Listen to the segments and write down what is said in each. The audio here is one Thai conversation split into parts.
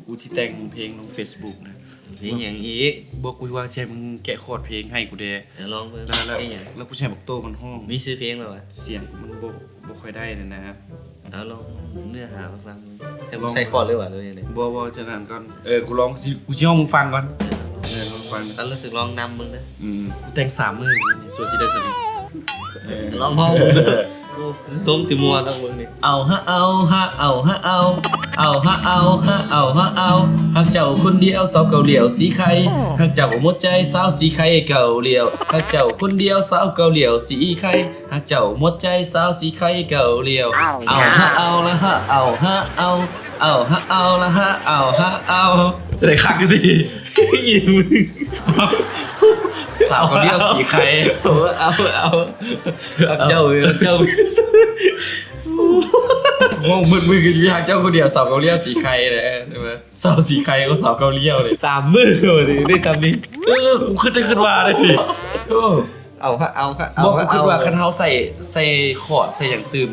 กูสิแต่งเพลงลง Facebook นะเพลงอย่างอีกบอกกูว่าใช่มึงแกะคอร์ดเพลงให้กูเด้ลองเบิ่งแล้วกูใช้บักโตมันห้องมีชื่อเพลงแล้ววะเสียงมันบ่ค่อยได้นะเอาลองเนื้อหาฟังแต่มึงใส่คอร์ดเลยว่ะเลยนี่บ่ฉะนั้นก่อนกูลองกูสิห้องมึงฟังก่อนลองฟังตอนรู้สึกลองนำมึงเด้อกูแต่ง3มื้อนี่ส่วนสิได้สนิทลองห้องส้มสิมัวต้องมึงนี่เอาฮะเอาฮะเอาฮะเอาเอาฮะเอาฮะเอาฮะเอาหักเจ้าคนเดียวสาวเก่าเหลียวสีไข่หักเจ้าหมดใจสาวสีไข่เก่าเหลียวหักเจ้าคนเดียวสาวเก่าเหลียวสีไข่หักเจ้าหมดใจสาวสีไข่เก่าเหลียวเอาฮะเอาละฮะเอาฮะเอาเอาฮะเอาละฮะเอาฮะเอาจะได้คักสิอีมึงสาวเก่าเหลียวสีไข่เอาเจ้างงมึงคือหักเจ้าคนเดียวสาวเกาหลีสีไข่เลยใช่ไหมสาวสีไข่ก็สาวเกาหลีเลย3 มื้อเลยได้ซ้ำนี้กูขึ้นว่าเลยพี่เอาบอกกูขึ้นว่าคันเฮาใส่ขอดใส่อย่างตื่ม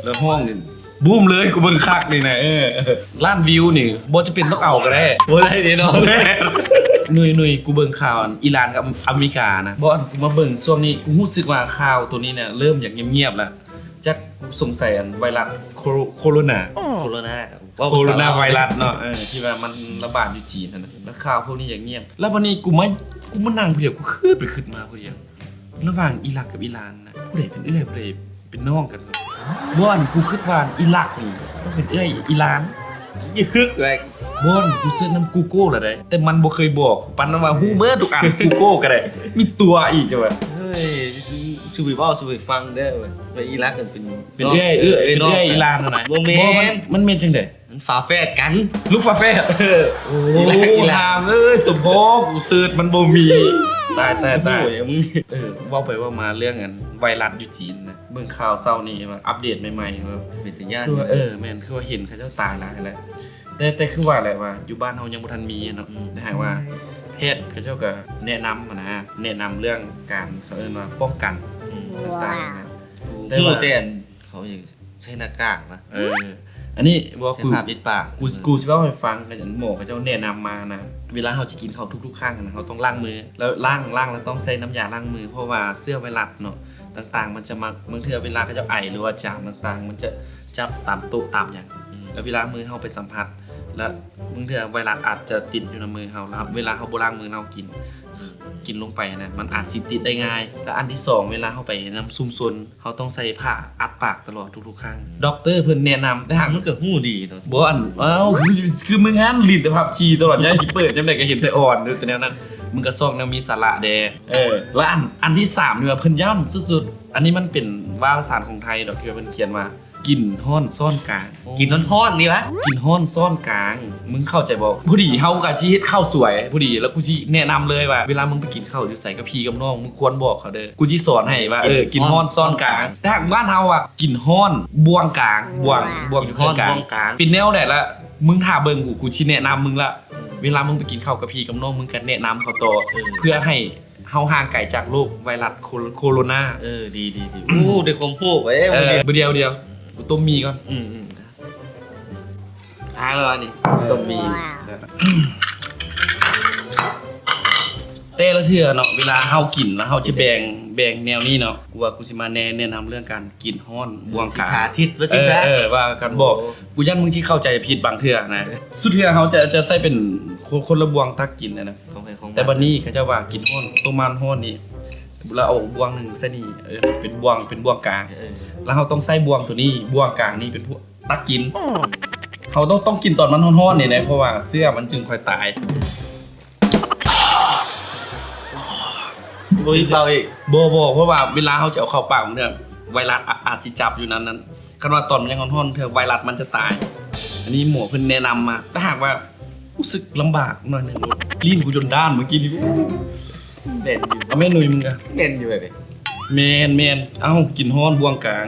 แล้วห้องนี่บูมเลยกูเบิ่งคักนี่นะล้านวิวนี่บ่จะเป็นต้องเอาก็ได้บ่ได้แน่นอนหนุ่ยกูเบิ่งข่าวอิหร่านกับอเมริกานะบ่กูมาเบิ่งช่วงนี้กูรู้สึกว่าข่าวตัวนี้เนี่ยเริ่มอย่างเงียบๆแล้วจักสงสัยไวรัสโคโรนาไวรัสเนาะที่ว่ามันระบาดอยู่จีนนั่นแล้วข่าวพวกนี้อย่างเงียบแล้ววันนี้กูมานั่งผู้เดียวกูขึ้นมาผู้เดียวระหว่างอิรักกับอิหร่านนะผู้ใดเป็นเอื้อยผู้ใดเป็นน้องกันบ่อนกูคิดว่าอิรักนี่ต้องเป็นเอื้อยอิหร่านยึกแหละบ่อนกูเสิร์ชนำ Google แล้วได้แต่มันบ่เคยบอกปันว่าฮู้เบิดทุกอัน Google ก็ได้มีตัวอีกจ้ะว่าเฮ้ยชูบิเว้าชูบิฟังเด้อเว้ยอิรักกันเป็นเอื้อยอิหร่านนั่นน่ะบ่แม่นมันแม่นจังได๋มันฝาแฝดกันลูกฝาแฝดโอ้อิหร่านสมพงษ์กูเสิร์ชมันบ่มีตายมึงเว้าไปว่ามาเรื่องกันไวรัสอยู่จีนนะเบิ่งข่าวเช้านี้ว่าอัปเดตใหม่ๆว่าเป็นตาญาติแม่นคือว่าเห็นเขาเจ้าตายหลายแล้วแต่คือว่าอะไรว่าอยู่บ้านเฮายังบ่ทันมีเนาะแต่หากว่าแพทย์เขาเจ้าก็แนะนำเรื่องการเขาเอิ้นว่าป้องกันต่างๆได้ว่าแต่เขาอย่างใช้หน้ากากป่ะอันนี้บ่กูปิดปากกูสิเว้าให้ฟังกันหมอเขาเจ้าแนะนำมานะเวลาเฮาสิกินข้าวทุกๆครั้งนะเฮาต้องล้างมือแล้วล้างแล้วต้องใช้น้ำยาล้างมือเพราะว่าเชื้อไวรัสเนาะต่างๆมันจะมาบางเทื่อเวลาเขาเจ้าไอหรือว่าจามต่างๆมันจะจับตามโต๊ะตามอย่างแล้วเวลามือเฮาไปสัมผัสแล้วบางเทื่อไวรัสอาจจะติดอยู่ในมือเฮาแล้วเวลาเฮาบ่ล้างมือเฮากินลงไปนะมันอาจสิติดได้ง่ายและอันที่2เวลาเฮาไปน้ำซุ่มซนเฮาต้องใส่ผ้าอัดปากตลอดทุกๆครั้งด็อกเตอร์เพิ่นแนะนำแต่หากมันก็ฮู้ดีเนาะบ่คือมึงงั้นลิ้นแต่ผับชีตลอดยายสิเปิดจังได๋ก็เห็นแต่อ่อนด้วยแนวนั้นมึงก็ซ่องแนวมีสาระแดแล้วอันที่3นี่ว่าเพิ่นย้ำสุดๆอันนี้มันเป็นวารสารของไทยดอกที่เพิ่นเขียนว่ากินฮ้อนซ่อนกลางกินฮ้อนนี่วะกินฮ้อนซ่อนกลางมึงเข้าใจบ่ผู้ดีเฮาก็สิเฮ็ดข้าวสวยผู้ดีแล้วกูสิแนะนำเลยว่าเวลามึงไปกินข้าวอยู่ไสกับพี่กับน้องมึงควรบอกเขาเด้อกูสิสอนให้ว่ากินฮ้อนซ่อนกลางแต่บ้านเฮาอ่ะกินฮ้อนบ่วงกลางบ่วงอยู่กลางเป็นแนวไหนล่ะมึงถ้าเบิ่งกูสิแนะนำมึงละเวลามึงไปกินข้าวกับพี่กับน้องมึงก็แนะนำเขาต่อเพื่อให้เฮาห่างไกลจากโรคไวรัสโคโรนาดีโอ้ได้ความรู้ไว้เดียวกูต้มมีก่อนแล้วนี่ต้มมีแต่ละเทื่อเนาะเวลาเฮากินแล้วเฮาจะแบ่งแนวนี้เนาะกูว่ากูสิมาแนะนำเรื่องการกินฮ้อนบวงกลางสาธิตว่าสิซะว่ากันบอกกูยันมึงสิเข้าใจผิดบางเทื่อนะสุดเทื่อเฮาจะใส่เป็นคนละบวงตักกินนะแต่บัดนี้เขาจะว่ากินฮ้อนต้มมันฮ้อนนี่แล้วเอาบวงนึงใส่นี่เป็นบวงกลางแล้วเราต้องใส่บวงตัวนี้บวงกลางนี่เป็นพวกตักกินเขาต้องกินตอนมันร้อนๆนี่นะเพราะว่าเสื้อมันจึงค่อยตายบ่อีเซาอีกบ่เพราะว่าเวลาเขาจะเอาเข้าปากมันเนี่ยไวรัสอาจสิจับอยู่นั้นคันว่าตอนมันยังร้อนๆเถอะไวรัสมันจะตายอันนี้หมอเพิ่นแนะนำมาถ้าหากว่ารู้สึกลำบากหน่อยนึงลิ้นกูจนด้านเมื่อกี้นี่เด่นอยู่เอาแม่หนุ่ยมึงอะเด่นอยู่แบบแมนเอ้ากินฮ้อนบวงกลาง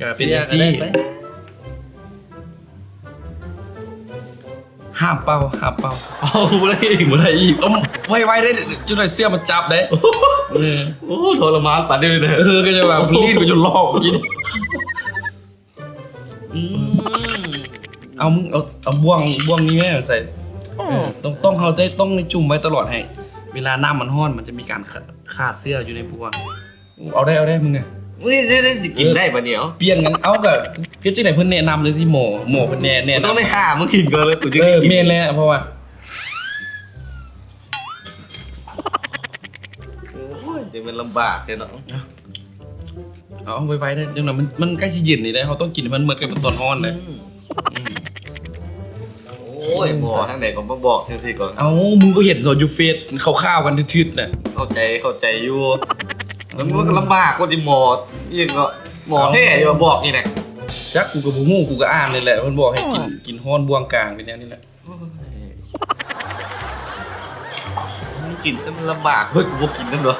ก็เป็นจังซี่ห้ามเป่าเอาบ่ได้อีกไวได้จนได้เสื้อมันจับได้โอ้ทรมานปานนี้เลยก็จะแบบรีดไปจนลอกเมื่อกี้นี่ เอามึงเอาบ่วงนี้แม่ใส่ต้องเขาได้ต้องในจุ่มไว้ตลอดให้เวลาน้ำมันร้อนมันจะมีการฆ่าเสื้ออยู่ในบ่วงเอาได้มึงไง มึงจะสิกินได้ปะเดี๋ยว เปลี่ยนกันเอากับพี่จิ๊กไหนเพิ่นแนะนำเลยสิหมอเพิ่นแนะ ต้อง นำ ได้ฆ่ามึงกินก่อนเลยกูจะ เอ ได้ อ กิน เมนแล้วเพราะว่า โอ้ยจะเป็นลำบากเลยเนาะ เอาไว้ได้จังหน่อยมันใกล้สิเย็นนี่ได้เขาต้องกินให้มันเหมือนกับมันตอนร้อนเลย โอ้ยบอกทางไหนก็มาบอกจังสิก่อน เอามึงก็เห็นสดอยู่เฟซข้าวๆกันทืดๆน่ะ เข้าใจอยู่มันก็ลำบากกว่าที่หมอยังก็หมอแท้อยู่บอกนี่แหละ จักกูกับบ่ฮู้กูก็อ่านนี่แหละเพิ่นบอกให้กินฮ้อนบ่วงกลางเป็นแนวนี้แหละ กินจะมันลำบากเฮ้ยกูบ่กินนั่นหรอ